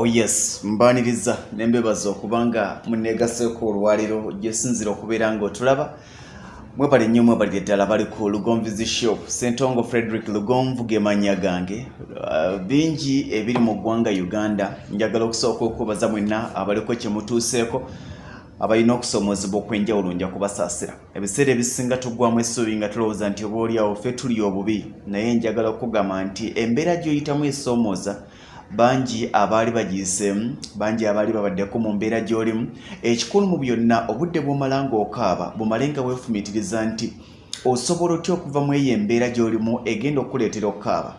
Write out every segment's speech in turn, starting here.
Oh yes, mbaniriza nembebaza okubanga munegaseko olwaliro gyesinzira okubeera nga otulaba mwebale nnyo mwebale ddala bali ku Lugomvizi Shop Ssentongo Frederick Lugomvu ge mannya gange bingi ebiri mu ggwanga Uganda njagala okusooka okubaza mwenna abaliko kye mutuuseeko abalina okusoomozebwa okwenjawulo nja kubasaasira ebiseera ebisinga tuggwamu essuubi nga tulowooza nti oba oliawo ffe tuli obubi naye njagala okugamba nti embeera gy'oyitamu esoomooza banji abali bagiseemu banji abali babaddeko mu mbeera gy'olimu ekikulu mu byonna obudde bw'omala ng'okaaba bumale nga weefumiitiriza nti osobola otya okuva mu eyo embeera gy'olimu egenda okuleetera okukaaba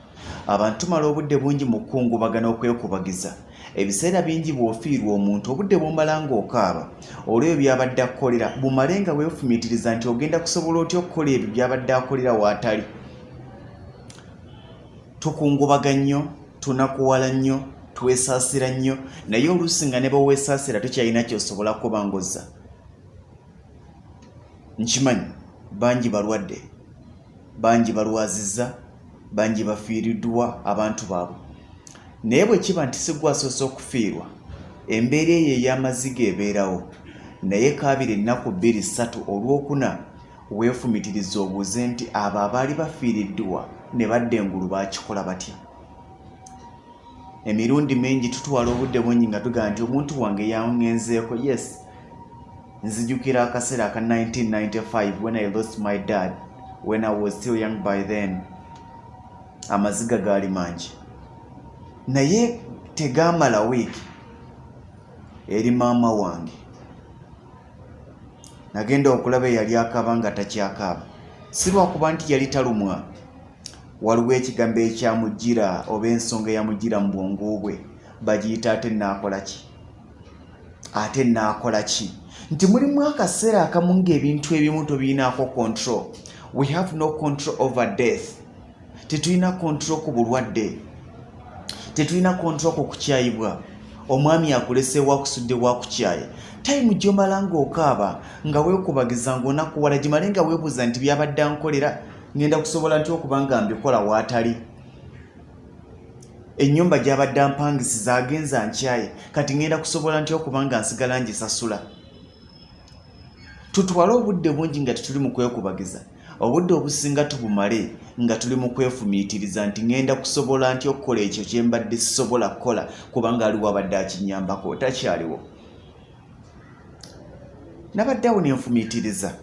abantu mala obudde bungi mu kukungubagana okwekubagiza ebiseera bingi bw'ofiirwa omuntu obudde bw'omala ng'okaaba olw'ebyo by'abadde akolera bumale nga weefumiitiriza nti ogenda kusobola otya okukola ebyo by'abadde akolera w'atali tukungubaga nnyo tunakuwala nnyo twesaasira nnyo naye oluusi nga ne baweesaasira tokyalina ky'osobola kuba ng'ozza nkimanyi bangi balwadde bangi balwazizza bangi bafiiriddwa abantu baabwe naye bwe kiba nti si gwe asoose okufiirwa embeera eyo ey'amaziga ebeerawo naye kaabira ennaku 2-3 olwokuna weefumitiriza obuuze nti abo abaali bafiiriddwa ne badda engulu baakikola batya emirundi mingi tutwala obudde bungi nga tugamba nti omuntu wange yangenzeeko yes nzijukira akaseera aka 1995 when I lost my dad when I was still young by then amaziga gaali mangi naye tegaamala wiiki eri maama wange nagenda okulaba eyali akaaba nga takyakaaba si lwakuba nti yali talumwa waliwo ekigambo ekyamugira oba ensonga eyamugira mu bwongo bwe bagiyita ate naakola ki nti mulimu akaseera akamu ng'ebintu ebimu tobirinaako control. We have no control over death. Tetulina control ku bulwadde, tetulina control ku kukyayibwa. Omwami akulese wakusudde wakukyaye time gy'omala ng'okaaba nga weekubagiza ng'onakuwala gimale nga weebuuza nti byabadde ankolera ngenda kusobola nti okuba nga mbikola waatali ennyumba gy'abadde ampangisiza agenza nkyaye kati ngenda kusobola nti okuba nga nsigala ngisasula. Tutwale obudde bungi nga tetuli mu kwekubagiza, obudde obusinga tubumale nga tuli mu kwefumiitiriza nti ngenda kusobola nti okukola ekyo kye mbadde sisobola kukola kubanga aliwo abadde akinyambako takyaliwo. Nabadde awo ne nfumiitiriza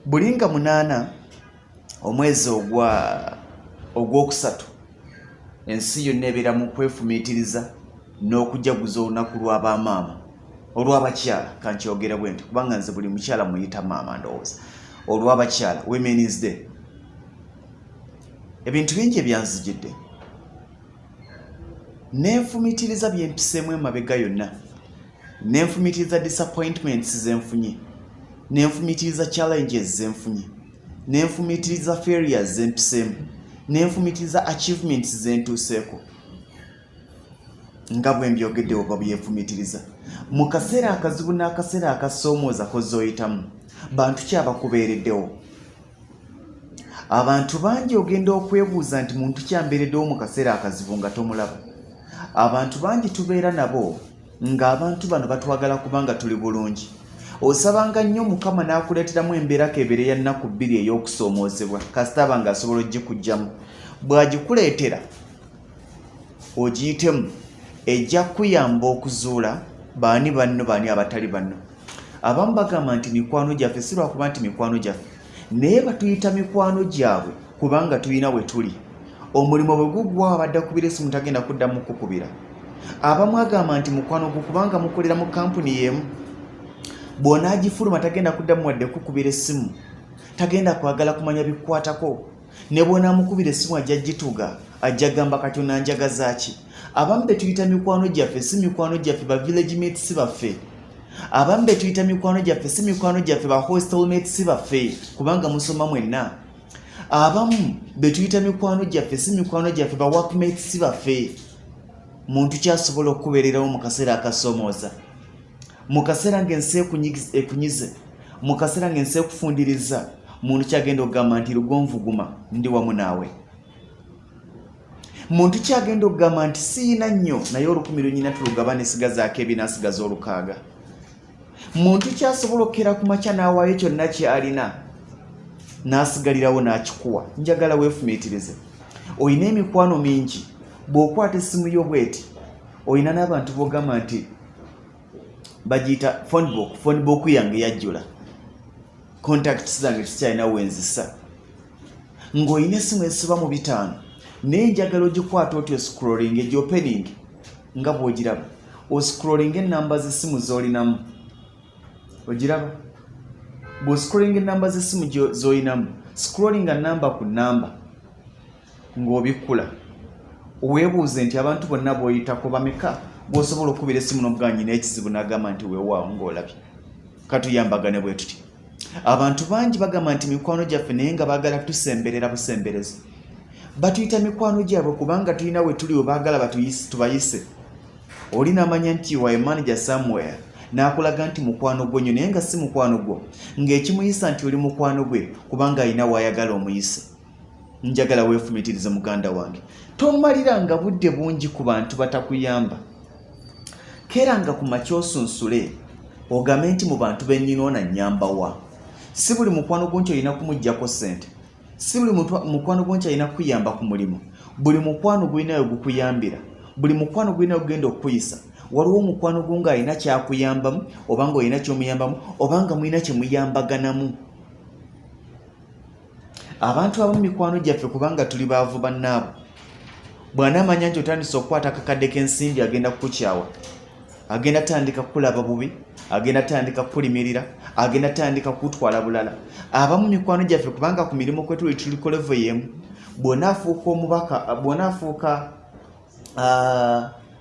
buli nga 8 omwezi ogwokusatu ensi yonna ebeera mu kwefumiitiriza n'okujaguza olunaku lw'abamaama olw'abakyala kankyogera bwe nti kubanga nze buli mukyala muyita maama ndowooza olw'abakyala Women's Day. Ebintu bingi ebyanzijidde nenfumiitiriza bye mpiseemu emabega yonna, nenfumiitiriza disappointments zenfunye, nenfumiitiriza challenges zenfunye, nenfumiitiriza failures zempiseemu, nenfumiitiriza achievements zentuuseeko nga bwe mbyogedde oba byefumiitiriza. Mu kaseera akazibu n'akaseera akasoomooza kozooyitamu bantu ki abakubeereddewo? Abantu bangi ogenda okwebuuza nti muntu kyambeereddewo mu kaseera akazibu nga tomulaba. Abantu bangi tubeera nabo ng'abantu bano batwagala kubanga tuli bulungi. Osabanga nnyo Mukama n'akuleeteramu embeera kebere ya nnaku 2 ey'okusoomoozebwa kasita aba ng'asobola ogikugyamu. Bw'agikuleetera ogiyitemu ejja kuyamba okuzuula baani banno baani abatali banno. Abamu bagamba nti mikwano gyaffe si lwakuba nti mikwano gyaffe naye batuyita mikwano gyabwe kubanga tulina we tuli. Omulimu bwe guggwa abadde akubira essimu tagenda kuddamu kukubira. Abamu agamba nti mukwano gwo kubanga mukolera mu kampuni y'emu bw'onaagifuluma tagenda kuddamu wadde kukubira essimu, tagenda kwagala kumanya bikukwatako. Ne bw'onaamukubira essimu ajja gituga ajja gamba kati onanjagaza ki. Abamu be tuyita mikwano gyaffe si mikwano gyaffe ba village mates si baffe. Abamu be tuyita mikwano gyaffe si mikwano gyaffe ba hostel mates si baffe kubanga musoma mwenna. Abamu be tuyita mikwano gyaffe si mikwano gyaffe ba workmates si baffe. Muntu kyasobola okubeererawo mu kaseera akasoomooza, mu kaseera ng'ensi ekunyize, mu kaseera ng'ensi ekufundiriza, muntu kyagenda okugamba nti Lugomvu guma ndi wamu naawe. muntu kyagenda okugamba nti siina nnyo naye olukumi lunyina tulugaba nesigazaako ebina asigaza olukaaga. Muntu kyasobola okukera ku makya n'awaayo kyonna kyalina n'asigalirawo n'akikuwa. Njagala weefumiitirize. Olina emikwano mingi, bw'okwata essimu yo bweti olina n'abantu b'ogamba nti bagiyita phone book yange yajjula, contacts zange sikyalina wenzisa, ng'olina essimu esiba mu 5 naye njagala ogikwata otyo scrolling egyopening nga bw'ogiraba oscrolling ennamba z'essimu z'olinamu. Ogiraba bw'oscrolling ennamba z'essimu z'olinamu, scrolling namba ku namba ng'obikkula, weebuuze nti abantu bonna bw'oyitako bameka. Bw'osobola okubira essimu n'omuganyi n'ekizibu n'agamba nti weewaawo ng'olabye. Katuyambagane bwe tuti. Abantu bangi bagamba nti mikwano gyaffe naye nga baagala tusemberera busemberezi. Batuyita mikwano gyabwe kubanga tulina we tuli baagala tubayise. Oli n'amanya nti you are a manager somewhere n'akulaga nti mukwano gwo nnyo naye nga si mukwano gwo, ng'ekimuyisa nti oli mukwano gwe kubanga alina w'ayagala omuyise. Njagala weefumiitirize muganda wange. Tomaliranga budde bungi ku bantu batakuyamba. Keranga ku makya osunsule ogambe nti mu bantu bennyinoona nnyamba wa. Si buli mukwano gwo nti olina kumuggyako ssente, si buli mukwano gwo nti alina kukuyamba ku mulimu. Buli mukwano gulina we gukuyambira, buli mukwano gulina we gugenda okukuyisa. Waliwo omukwano gwo ng'alina kyakuyambamu oba ng'olina ky'omuyambamu oba nga mulina kye muyambaganamu. Abantu abamu mikwano gyaffe kubanga tuli baavu bannaabo, bw'anaamanya nti otandise okukwata akakadde k'ensimbi agenda kukukyawa, agenda tandika kulaba bubi, agenda tandika kulimirira, agenda tandika kutwala bulala. Abamu mikwano gyaffe kubanga ku mirimu kwe tuliko level y'emu, bw'onaafuuka omubaka, bw'onaafuuka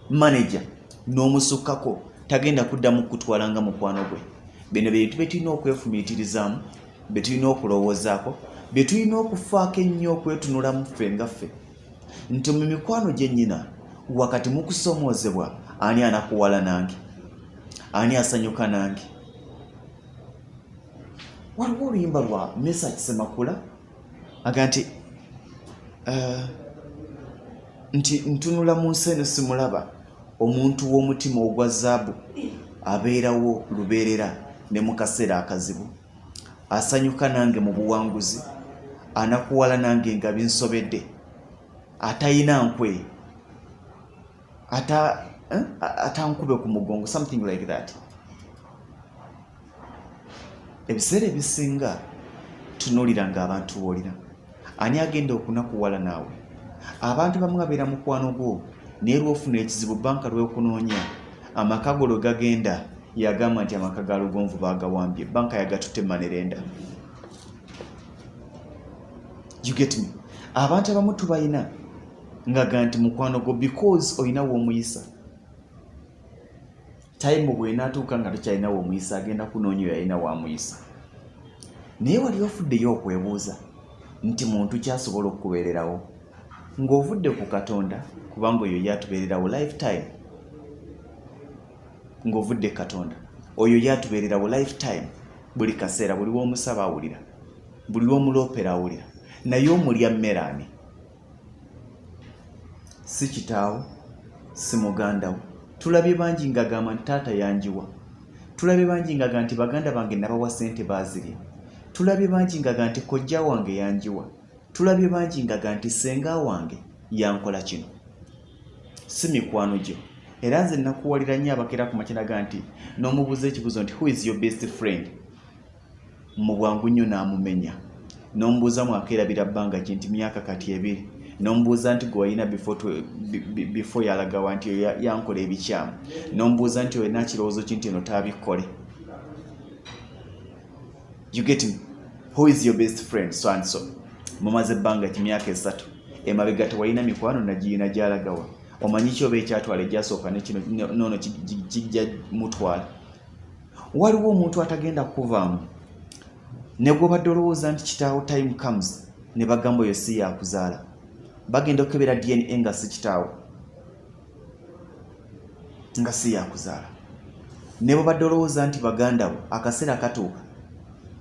manager n'omusukkako tagenda kuddamu kutwala nga mukwano gwe. Bino bintu bye tulina okwefumiitirizaamu, bye tulina okulowoozaako, bye tulina okufaako ennyo okwetunulamu ffe nga ffe, nti mu mikwano gye nnyina wakati mu kusomoozebwa ani anakuwala nange, ani asanyuka nange. Waliwo oluyimba lwa Message Semakula aga nti ntunula mu nsi eno simulaba omuntu w'omutima ogwa zaabu, abeerawo lubeerera ne mu kaseera akazibu, asanyuka nange mu buwanguzi, anakuwala nange nga binsobedde, atayina nkwe, atankube ku mugongo, something like that. Ebiseera ebisinga tunuuliranga abantu boolina, ani agenda okunakuwala naawe. Abantu bamu babeera mukwano gwo naye lw'ofuna ekizibu banka lw'okunoonya, amaka go lwe gagenda yagamba nti amaka ga Lugonvu baagawambye, banka yagatutte manerenda. You get me? Abantu abamu tubayina ngaga nti mukwano gwo because olina w'omuyisa. Time bw'enaatuuka nga tokyalina w'omuyisa agenda kunoonya oyo alina w'amuyisa. Naye wali ofuddeyo okwebuuza nti muntu kyasobola okukubeererawo ng'ovudde ku Katonda kubanga oyo yatubeererawo lifetime, ng'ovudde Katonda oyo yatubeererawo lifetime, buli kaseera, buli w'omusaba awulira, buli w'omuloopera awulira, naye omulya mmere ani? Si kitaawo, si mugandawo. Tulabye bangi ng'agamba nti taata yanjiwa, tulabye bangi ng'agamba nti baganda bange nabawa ssente baazirya, tulabye bangi ng'agamba nti kojja wange yanjiwa, tulabye bangi ng'agamba nti ssenga wange yankola kino. Si mikwano gyo. Era nze nakuwalira nnyo abakera ku makya naga nti n'omubuuza ekibuuzo nti who is your best friend, mu bwangu nnyo n'amumenya. N'omubuuza mwakeerabira bbanga ki nti myaka kati 2, n'omubuuza nti gwe walina before yalagawa nti yankola ebikyamu, n'omubuuza nti olina kirowoozo ki nti eno taabikole. You get me? Who is your best friend? So and so. Mumaze ebbanga ki myaka 3, emabega tewalina mikwano nagiyina gyalagawa. Omanyi kyoba ekyatwala egyasooka nekino noono kijja mutwala. Waliwo omuntu atagenda kuvaamu ne gw'obadde olowooza nti kitaawo time comes ne bagamba oyo si yakuzaala, bagenda okukebera DNA nga si kitaawo, nga si yakuzaala. Ne bw'obadde olowooza nti baganda bo akaseera katuuka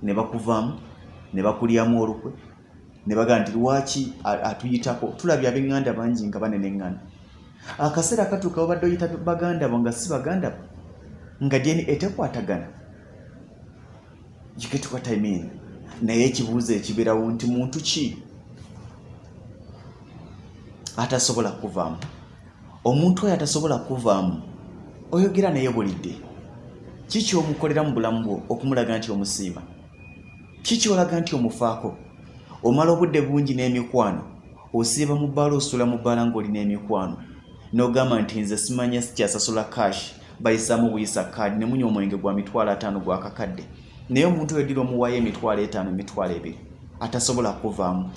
ne bakuvaamu ne bakulyamu olukwe ne bagamba nti lwaki atuyitako tulabye ab'eŋŋanda bangi nga baneneŋŋana akaseera katuuka obadde oyita baganda bo nga si baganda bo nga DNA tekwatagana. You get what I mean? Naye ekibuuzo ekibeerawo nti muntu ki atasobola kuvaamu? Omuntu oyo atasobola kuvaamu oyogera naye bulidde. Kiki omukolera mu bulamu bwo okumulaga nti omusiima? Kiki olaga nti omufaako? Omala obudde bungi n'emikwano, osiiba mu bbaala osula mu bbaala ng'olina emikwano n'ogamba nti nze simanya sikyasasula cash bayisaamu buyisa kaadi ne munywa omwenge gwa 5,000 gwa kakadde. Naye omuntu oyo ddira omuwaayo 5,000 2,000 atasobola kuvaamu.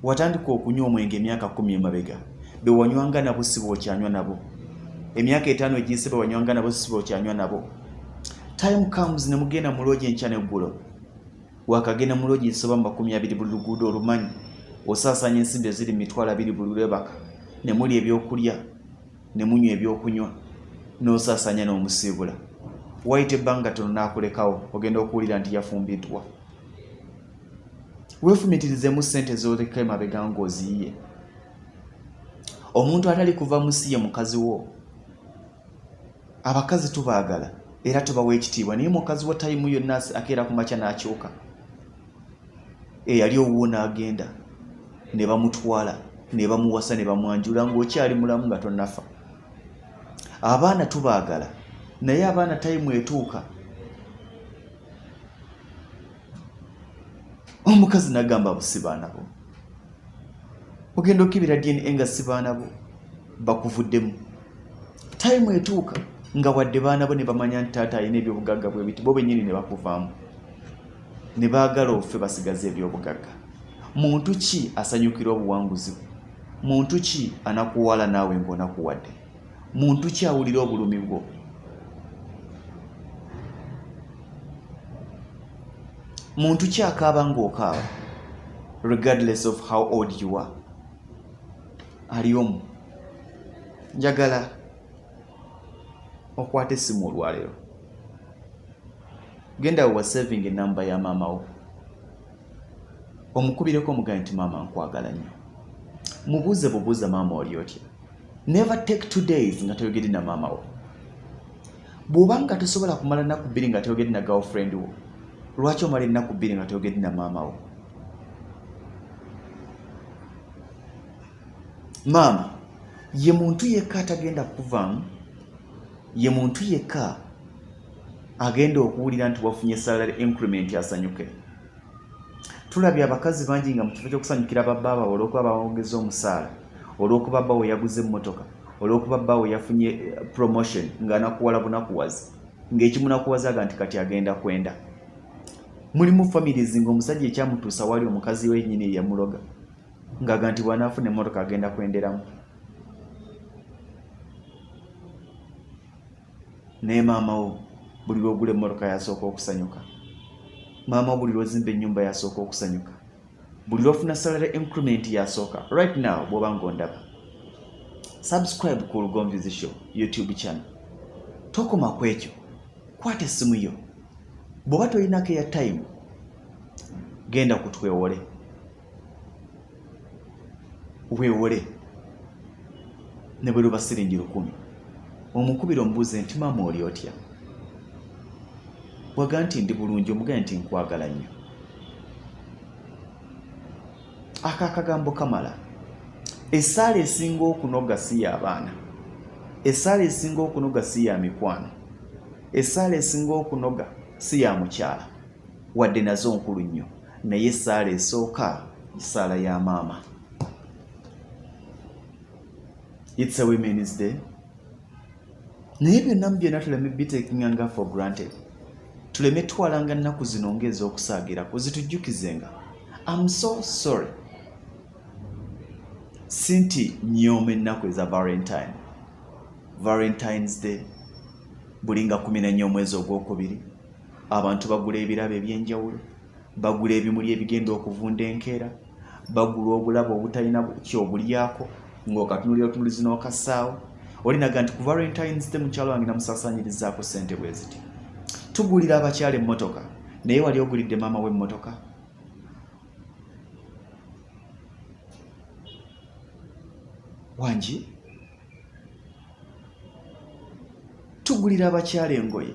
Watandika okunywa omwenge emyaka 10 emabega be wanywanga nabo si bw'okyanywa nabo. Emyaka 5 egiyise be wanywanga nabo si bw'okyanywa nabo. Time comes ne mugenda mu loogi enkya n'eggulo. Wakagenda mu loogi esoba mu 20 buli luguudo olumanyi. Osaasanya ensimbi eziri 2,000 buli lwebaka. Ne muli ebyokulya ne munywa ebyokunywa n'osaasanya n'omusiibula. Wayita ebbanga tono n'akulekawo ogenda okuwulira nti yafumbiddwa. Weefumitirizeemu ssente z'oleka emabega ng'oziyiye. Omuntu atali kuva mu si ye mukazi wo. Abakazi tubaagala era tubawa ekitiibwa naye mukazi wa tayimu yonna akeera ku makya n'akyuka. Eyali owuwo n'agenda ne bamutwala ne bamuwasa ne bamwanjula ng'okyali mulamu nga tonnafa. Abaana tubaagala naye abaana tayimu etuuka omukazi n'agamba abo si baana bo. Ogenda okibira DNA nga si baana bo bakuvuddemu. Tayimu etuuka nga wadde baana bo ne bamanya nti taata alina ebyobugagga bwe biti bo bennyini ne bakuvaamu ne baagala ofe basigaze ebyobugagga. Muntu ki asanyukira obuwanguzi bwe? Muntu ki anakuwala naawe ng'onakuwadde? Muntu ki awulira obulumi bwo? Muntu ki akaaba ng'okaaba regardless of how old you are? Ali omu. Njagala okwata essimu olwaleero. Genda wa saving enamba ya maama wo. Omukubireko omugamba nti maama nkwagala nnyo. Mubuuze bubuuza maama oli otya. Never take 2 days nga toyogedde na maama wo. Bw'oba nga tosobola kumala nnaku 2 nga toyogedde na girlfriend wo, lwaki omala ennaku 2 nga toyogedde na maama wo? Maama ye muntu yekka atagenda kuvaamu, ye muntu yekka agenda okuwulira nti wafunye salary increment asanyuke. Tulabye abakazi bangi nga mu kifo ky'okusanyukira babbaaba olw'okuba bawongeza omusaala, olw'okuba bbawe yaguze emmotoka, olw'okuba bbawe yafunye promotion ng'anakuwala bunakuwazi, ng'ekimunakuwazaga nti kati agenda kwenda. Mulimu families ng'omusajja ekyamutuusa wali omukazi we nnyini yamuloga ng'aga nti bw'anaafuna emmotoka agenda kwenderamu. Naye maama wo buli lw'ogula emmotoka yasooka okusanyuka. Maama wo buli lw'ozimba ennyumba yasooka okusanyuka. Buli lw'ofuna salary increment yasooka. Right now bw'oba ng'ondaba, subscribe ku Lugomvizi Show YouTube channel. Tokoma ku ekyo, kwata essimu yo. Bw'oba tolinako airtime, genda ku Twewole. Weewole ne bwe luba siringi 10. Omukubira omubuuze nti maama oli otya. Bw'agamba nti ndi bulungi omugambe nti nkwagala nnyo. Akagambo kamala. Essaala esinga okunoga si y'abaana. Essaala esinga okunoga si ya mikwano. Essaala esinga okunoga si ya mukyala, wadde nazo nkulu nnyo, naye essaala esooka essaala ya maama. It's a Women's Day. Naye byonna mu byonna tuleme bitekinganga for granted. Tuleme twalanga nnaku zino ng'ez'okusaagirako zitujjukizenga. I'm so sorry. Sinti nyooma ennaku eza Valentine's Day. Buli nga 14 omwezi ogwokubiri abantu bagula ebirabo eby'enjawulo, bagula ebimuli ebigenda okuvunda enkeera, bagula obulabo obutalina kyobulyako ng'okatunulira otunulizi n'okasaawo. Olinaga nti ku Valentine's Day mukyalo wange namusaasaanyirizaako ssente bwe ziti. Tugulira abakyala emmotoka, naye wali ogulidde maama w'emmotoka? wangi tugulira abakyala engoye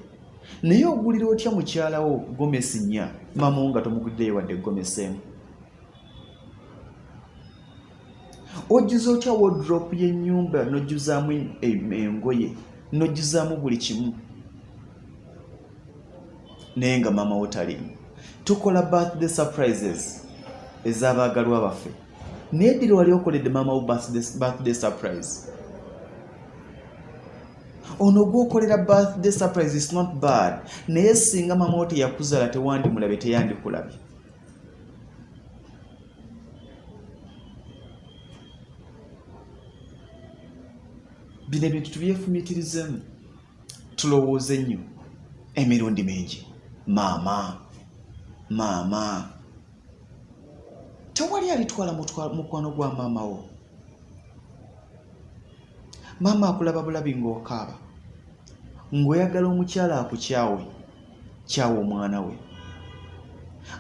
naye ogulira otya mukyala wo gomesi nnya maama wo nga tomuguliddeyo wadde gomesi emu ojjuza otya wardrobe y'ennyumba n'ojjuzaamu engoye n'ojjuzaamu buli kimu naye nga maama wo talimu tukola birthday surprises ez'abaagalwa baffe naye ddiri wali okoledde maama wo birthday surprise ono gwokolera birthday surprise is not bad naye singa maama wo teyakuzaala tewandimulabe teyandikulabye bino ebintu tubyefumiitirizemu tulowooze nnyo emirundi mingi maama tewali alitwala mukwano gwa maama wo maama akulaba bulabi ng'okaaba ng'oyagala omukyala akukyawe kyawe omwana we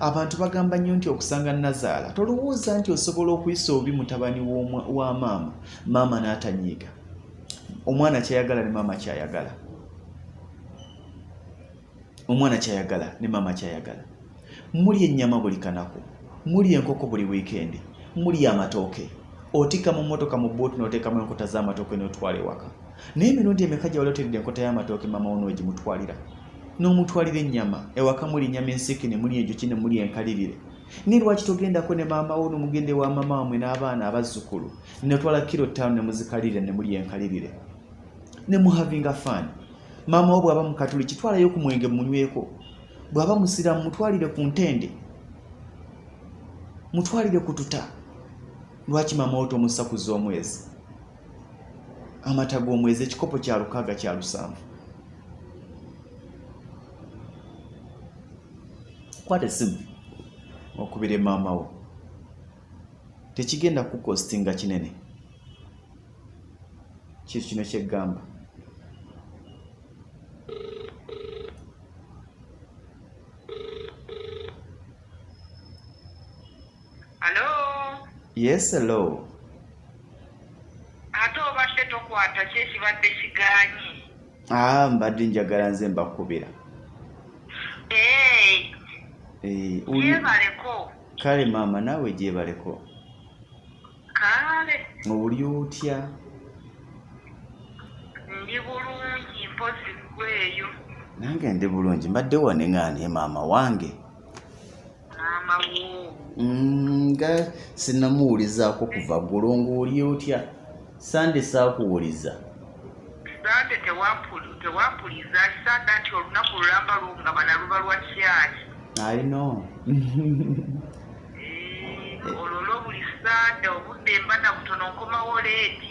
abantu bagamba nnyo nti okusanga nazaala tolowooza nti osobola okuyisa obubi mutabani wa maama n'atanyiiga omwana kyayagala ne maama kyayagala omwana kyayagala ne maama kyayagala muli ennyama buli kanaku muli enkoko buli wiikendi muli amatooke otika mu mmotoka mu booti n'oteekamu enkota z'amatooke n'otwala ewaka naye emirundi emeka gye wali oteredde enkota y'amatooke maama wo n'ogimutwalira n'omutwalira ennyama ewaka muli ennyama ensikine muli enjuki ne muli enkalirire naye lwaki togendako ne maama wo n'omugende wa maama wamwe n'abaana abazzukulu netwala kilo 5 ne muzikalirire ne muli enkalirire ne muhavinga fun maama wo bw'aba mukatuli kitwalayo ku mwenge munyweko bw'aba musiramu mutwalire ku ntende mutwalire ku tuta lwaki maama wo tomussa ku z'omwezi amata g'omwezi ekikopo kya 6 kya 7 kwata essimu okubire maama wo tekigenda kukostinga kinene kino kyeggamba Hello? Yes, hello. Ate obadde tokwata kyekibadde kigaanyi. Mbadde njagala nze mbakubira. Gyebaleko. Kale maama naawe gyebaleko. Kale. Oli otya? Ndi bulungi mpozi gweyo. Nange ndi bulungi mbadde waneŋŋaanye maama wange. Maama wo. Nga sinnamuwulizaako kuva ggulo ng'oli otya sande saakuwuliza sande tewampuliza kisanda nti olunaku lulamba lungaba naluba lwa kyaki I know olwo buli sande obudde mba na butono nkomawo leeti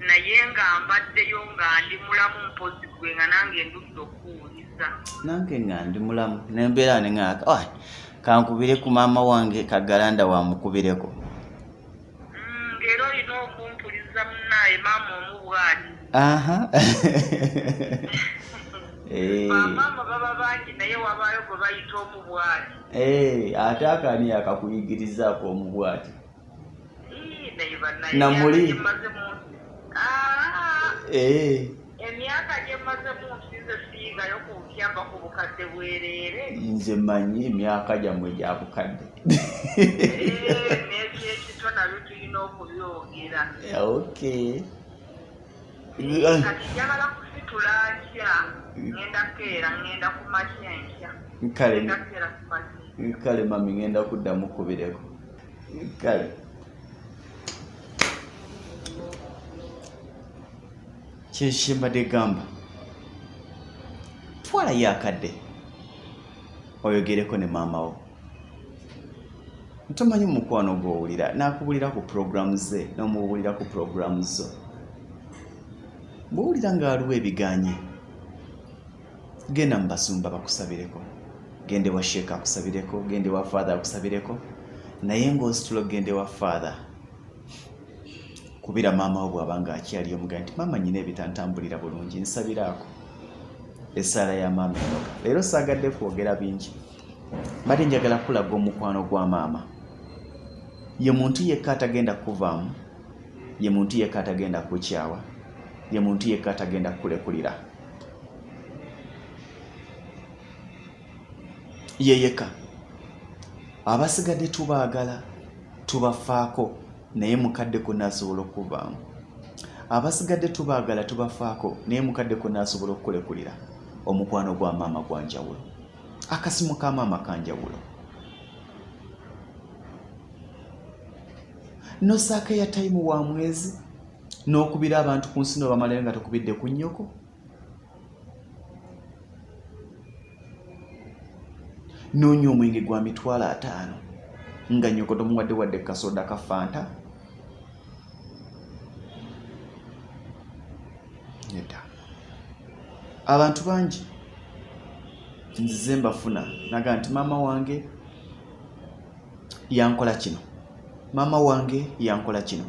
naye nga mbaddeyo nga ndi mulamu mpozi gwe nga nange ndudde okuwuliza nange nga ndi mulamu nembeera neŋŋaaka kankubire ku maama wange kagalanda wamukubireko ngero olina okumpuliza munnaye maama omubwati bamaama baba bangi naye wabaayo gwe bayita omubwati ate akani akakuyigirizaako omubwati namuli emyaka gyemaze mu nsize siigayo kukyamba ku bukadde bwereere nze manyi emyaka gyammwe gya bukadde n'ebyekito nabyo tulina okubyogera kati njagala kusitula nkya ŋŋenda keera ŋŋenda ku makya enkya kale mami ŋŋenda kuddamu kubireko kale kyeshimbadde gamba twalayo akadde oyogereko ne maama wo ntomanyi mukwano gw'owulira n'akubulira ku programu ze n'omuwulira ku programu zo bw'owulira ng'aliwo ebiganye genda mu basumba bakusabireko gende wa sheeka akusabireko gende wa father akusabireko naye ng'ositula gende wa father kubira maama wo bw'aba ng'akyali omugamba nti maama nyina ebitantambulira bulungi nsabiraako essaala ya maama enoga leero saagadde kwogera bingi mbadde njagala kulaga omukwano gwa maama ye muntu yekka atagenda kuvaamu, ye muntu yekka atagenda kukyawa, ye muntu yekka atagenda kulekulira. Ye yekka. Abasigadde tubaagala, tubafaako, naye mukadde konna asobola okuvaamu. Abasigadde tubaagala, tubafaako, naye mukadde konna asobola okulekulira. Omukwano gwa maama gwa njawulo. Akasimu ka maama ka njawulo. Nosaaka ya time wa mwezi n'okubira abantu ku nsi bamalayo nga tokubidde ku nnyoko. N'onywa omwenge gwa mitwalo 5 nga nnyoko tomuwadde wadde kasoda ka Fanta. Nedda. Abantu bangi nzize mbafuna naga nti maama wange yankola kino, maama wange yankola kino,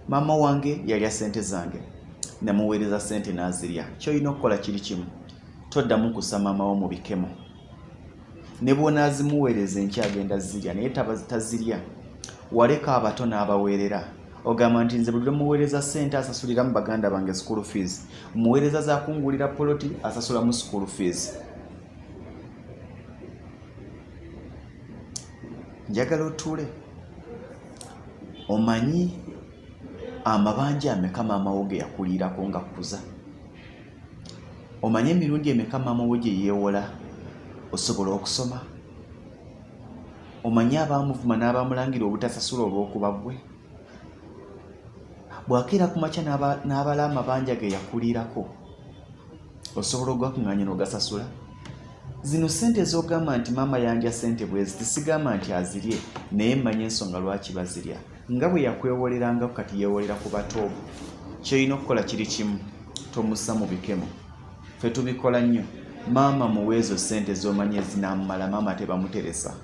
maama wange yalya sente zange, namuweereza sente n'azirya. Ky'olina okukola kiri kimu, toddamu kusa maama wo mu bikemo. Ne bw'onaazimuweereza enkyagenda zirya naye tazirya, waleka abato n'abaweerera. Ogamba nti nze buli muweereza sente asasuliramu baganda bange school fees, muweereza za kungulira poloti asasulamu school fees. Njagala otuule omanyi amabanja ameka maama wo ge yakulirako nga kuza. Omanyi emirundi emeka maama wo gye yeewola osobola okusoma. Omanyi abaamuvuma n'abamulangira obutasasula olw'okuba ggwe. Bw'akeera ku makya n'abala amabanja ge yakulirako osobola okugakuŋŋaanya n'ogasasula. Zino sente z'ogamba nti maama yandya sente bwezi tisigamba nti azirye, naye mmanyi ensonga lwaki bazirya. Nga bwe yakwewoleranga kati yeewolera ku bato. Ky'olina okukola kiri kimu, tomussa mu bikemo. Ffe tubikola nnyo. Maama muweezo sente z'omanyi ezinaamumala, maama tebamuteresa.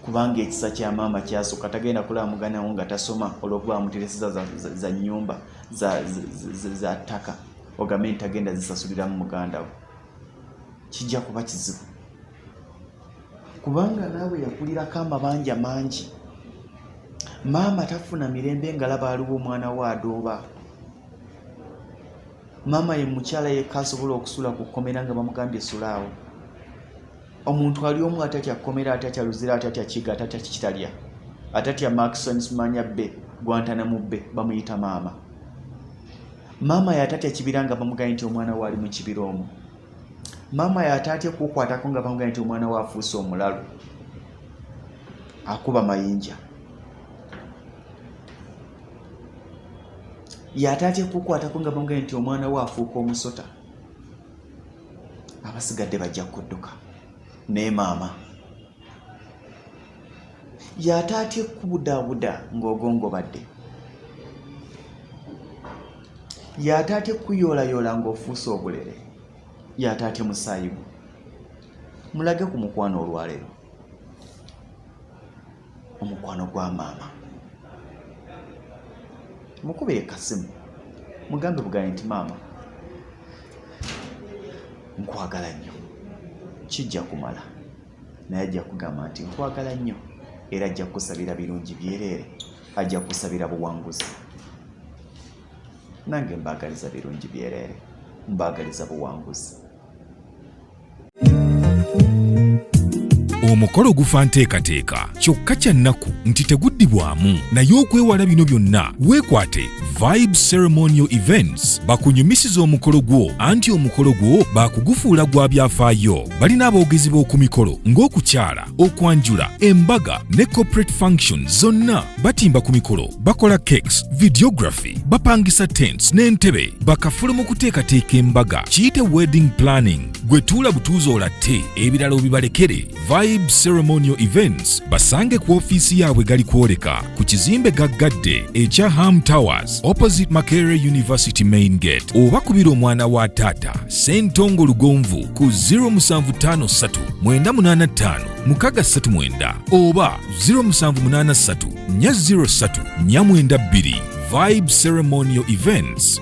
Kubanga ekisa kya maama kyasooka tagenda kulaba muganda wo nga tasoma olw'okuba amutereseza za nnyumba za ttaka. Ogambe nti tagenda zisasuliramu muganda we. Kijja kuba kizibu. Kubanga naawe yakulirako amabanja mangi. Maama tafuna mirembe nga laba aliwo omwana we adooba. Maama ye mukyala yekka asobola okusula ku kkomera nga bamugambye sulaawo. Omuntu ali omu atatya kkomera, atatya luzira, atatya kiga, atatya kitalya, atatya Maxons manya bbe, Guantanamo bbe, bamuyita maama. Maama yatatya kibira nga bamugambye nti omwana we ali mu kibira omwo. Maama yatatya kukwatako nga bamugambye nti omwana we afuuse omulalu, akuba mayinja. Yatatya kukwatako nga bamugambye nti omwana we afuuka omusota. Abasigadde bajja kudduka. Naye maama yatatya kubudaabuda ng'ogongobadde. Yatatya kuyoolayoola ng'ofuuse obulere. Yatatya musaayibu. Mulage ku mukwano olwaleero. Omukwano gwa maama. Mukube ekasimu. Mugambe bugaye nti maama, nkwagala nnyo. Kijja kumala. Naye ajja kugamba nti nkwagala nnyo era ajja kusabira birungi byereere, ajja kusabira buwanguzi. Nange mbaagaliza birungi byereere, mbaagaliza buwanguzi. Omukolo gufa nteekateeka kyokka kya nnaku nti teguddibwamu, naye okwewala bino byonna weekwate Vibe Ceremonial Events bakunyumisiza omukolo gwo, anti omukolo gwo baakugufuula gwa byafaayo. Balina aboogezi b'oku mikolo ng'okukyala, okwanjula, embaga ne corporate functions zonna. Batimba ku mikolo, bakola cakes, videography, bapangisa tents n'entebe, bakafula mu kuteekateeka embaga. Kiyite wedding planning. Gwe tuula butuuzi olatte, ebirala obibalekere. Vibe Ceremonial Events basange ku ofiisi yaabwe gali kwoleka ku kizimbe gaggadde ekya Ham Towers opposite Makerere University Main Gate, oba kubira omwana wa taata Sentongo Lugonvu ku 0753 985 639 oba 0783 403 492. Vibe Ceremonial Events,